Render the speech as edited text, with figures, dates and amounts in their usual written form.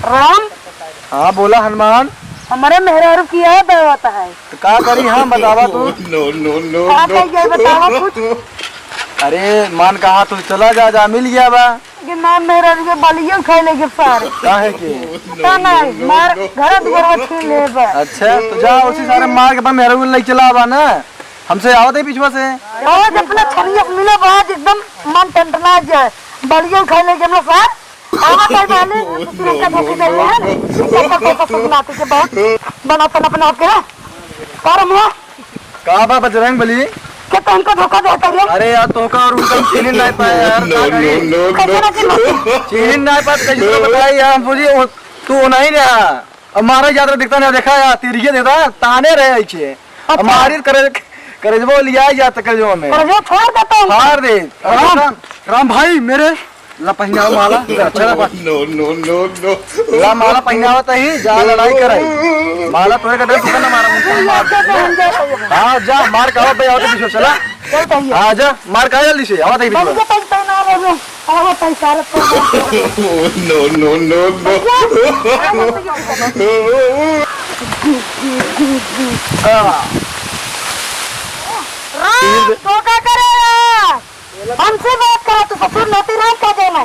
राम। हाँ बोला हनुमान। हमारे मेहरारू की याद आता है तो क्या करी? हाँ बतावा तू। बतावा कुछ। अरे मान कहा तू चला जा मिल गया बा कि नाम मेहरारू के बालियों खाई लेके सारे काहे के? पता नहीं मार घर दुआर छीन ले बा। अच्छा तो जा उसी सारे मार के बाद मेहरारू को लेके चला बा ना, हमसे आवत है पीछवा से। आज अपना छरिया मिला बाज एकदम मन टंटना जाए बालियों खाई लेके हम सार आवा कर वाले सुरक्षा धोखे दे रहे हैं सब सुनाते के बहुत बना अपना के और मैं कहा बा बजरंग बली के तुमको धोखा देता है। अरे यार धोखा और उनका चीनी नहीं पाया यार। चीनी नहीं पाया कैसे तो बताई यार बोली तू नहीं रहा हमारा ज्यादा दिखता नहीं देखा यार तिरिये देता ताने रहे ऐसे हमारी करे वो लिया जाता कर जो हमें और जो छोड़ देता हूं हार दे। राम भाई मेरे ला पहनावा माला अच्छा ला माला पहनावा ही जा लड़ाई कराई माला तोरे का ड्रेस ना मारा। हाँ जा मार का भाई आवते पीछे चला। हाँ जा मार का जल्दी से आवते पीछे तो क्या करेगा हमसे बात करा तू ससुर नौती रात का देना।